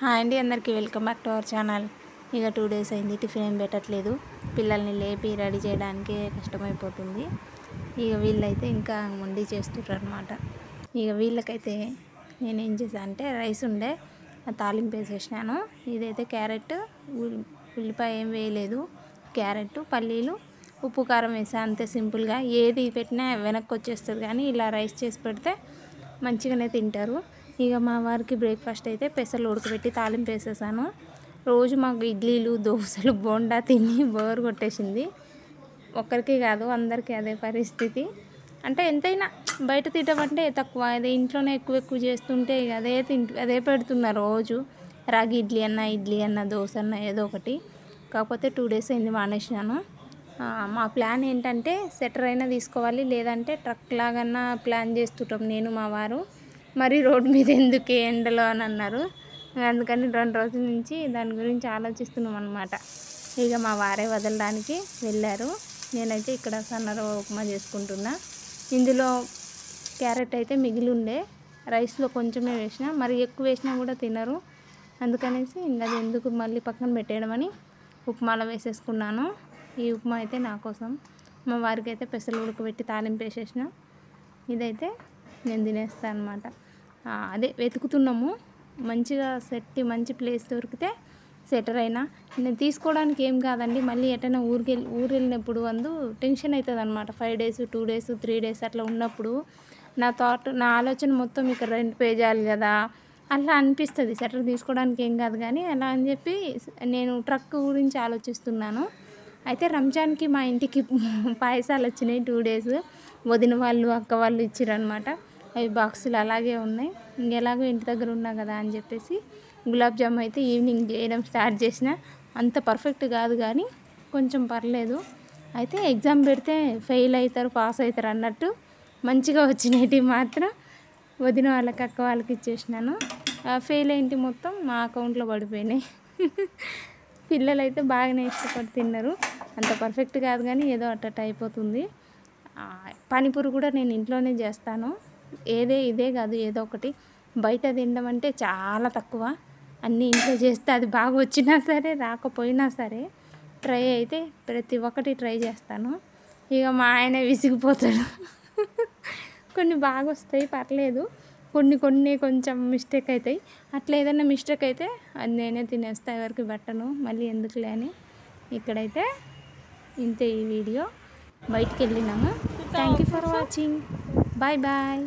Hi అండి, అందరికీ welcome back to our channel. ఇక 2 డేస్ అయింది, టిఫిన్ ఏం పెట్టట్లేదు. పిల్లల్ని లేపి రెడీ చేయడానికి కష్టమైపోతుంది. ఇక వీళ్ళైతే ఇంకా వండి చేస్తుర్రు అనమాట. ఇక వీళ్ళకైతే నేనేం చేశాను అంటే రైస్ ఉండే తాలింపు వేసేసినాను. ఇదైతే క్యారెట్, ఉల్లిపాయ ఏం వేయలేదు. క్యారెట్, పల్లీలు, ఉప్పు, కారం వేసా, అంతే సింపుల్గా. ఏది పెట్టినా వెనక్కి వచ్చేస్తుంది, కానీ ఇలా రైస్ చేసి పెడితే మంచిగానే తింటారు. ఇక మా వారికి బ్రేక్ఫాస్ట్ అయితే పెసలు ఉడకబెట్టి తాలింపు వేసేసాను. రోజు మాకు ఇడ్లీలు, దోశలు, బోండా తిని బోర్ కొట్టేసింది. ఒక్కరికి కాదు, అందరికీ అదే పరిస్థితి. అంటే ఎంతైనా బయట తినమంటే తక్కువ, అదే ఇంట్లోనే ఎక్కువ చేస్తుంటే ఇక అదే పెడుతున్నారు రోజు. రాగి ఇడ్లీ అన్న దోశ అన్న ఏదో ఒకటి. కాకపోతే 2 డేస్ అయింది మానేసినాను. మా ప్లాన్ ఏంటంటే సెటర్ అయినా తీసుకోవాలి, లేదంటే ట్రక్ లాగన్నా ప్లాన్ చేస్తుంటాం నేను మా వారు. మరి రోడ్డు మీద ఎందుకు ఎండలో అని అన్నారు. అందుకని 2 రోజుల నుంచి దాని గురించి ఆలోచిస్తున్నాం అన్నమాట. ఇక మా వారే వదలడానికి వెళ్ళారు. నేనైతే ఇక్కడ సన్నరవ ఉప్మా చేసుకుంటున్నా. ఇందులో క్యారెట్ అయితే మిగిలి ఉండే, రైస్లో కొంచెమే వేసిన, మరి ఎక్కువ వేసినా కూడా తినరు. అందుకనేసి ఇంకా అది ఎందుకు మళ్ళీ పక్కన పెట్టేయడం అని ఉప్మాలో వేసేసుకున్నాను. ఈ ఉప్మా అయితే నా కోసం, మా వారికి అయితే పెసలు ఉడకబెట్టి తాలింపు వేసేసిన. ఇదైతే నేను తినేస్తాను అనమాట. అదే వెతుకుతున్నాము, మంచిగా మంచి ప్లేస్ దొరికితే సెటర్ అయినా. నేను తీసుకోవడానికి ఏం కాదండి, మళ్ళీ ఎటైనా ఊరు వెళ్ళినప్పుడు టెన్షన్ అవుతుంది అనమాట. 5 డేస్, 2 డేస్, 3 డేస్ అట్లా ఉన్నప్పుడు నా ఆలోచన మొత్తం ఇక్కడ రెంట్ పే చేయాలి కదా, అట్లా అనిపిస్తుంది. సెటర్ తీసుకోవడానికి ఏం కాదు, కానీ అలా అని చెప్పి నేను ట్రక్ గురించి ఆలోచిస్తున్నాను. అయితే రంజాన్కి మా ఇంటికి పాయసాలు వచ్చినాయి. 2 డేస్ వదిన వాళ్ళు, అక్క వాళ్ళు ఇచ్చిరనమాట. అవి బాక్సులు అలాగే ఉన్నాయి. ఇంకెలాగో ఇంటి దగ్గర ఉన్నా కదా అని చెప్పేసి గులాబ్ జామ్ అయితే ఈవినింగ్ చేయడం స్టార్ట్ చేసిన. అంత పర్ఫెక్ట్ కాదు, కానీ కొంచెం పర్లేదు. అయితే ఎగ్జామ్ పెడితే ఫెయిల్ అవుతారు, పాస్ అవుతారు అన్నట్టు మంచిగా వచ్చినవి మాత్రం వదిన వాళ్ళకి, అక్క వాళ్ళకి ఇచ్చేసినాను. ఫెయిల్ అయింటి మొత్తం మా అకౌంట్లో పడిపోయినాయి. పిల్లలు అయితే బాగానే ఇష్టపడి తిన్నారు. అంత పర్ఫెక్ట్ కాదు, కానీ ఏదో అట్ట అయిపోతుంది. పానీపూరి కూడా నేను ఇంట్లోనే చేస్తాను. ఇదే కాదు, ఏదో ఒకటి. బయట తినడం అంటే చాలా తక్కువ. అన్నీ ఇంట్లో చేస్తే అది బాగా వచ్చినా సరే, రాకపోయినా సరే అయితే ప్రతి ఒక్కటి ట్రై చేస్తాను. ఇక మా ఆయన విసిగిపోతాడు. కొన్ని బాగా వస్తాయి, పర్లేదు. కొన్ని కొంచెం మిస్టేక్ అవుతాయి. అట్లా ఏదైనా మిస్టేక్ అయితే అది నేనే తినేస్తా, ఎవరికి పెట్టను, మళ్ళీ ఎందుకులే అని. ఇక్కడైతే ఇంతే ఈ వీడియో. బయటికి వెళ్ళినాము. Thank you for watching. Bye bye.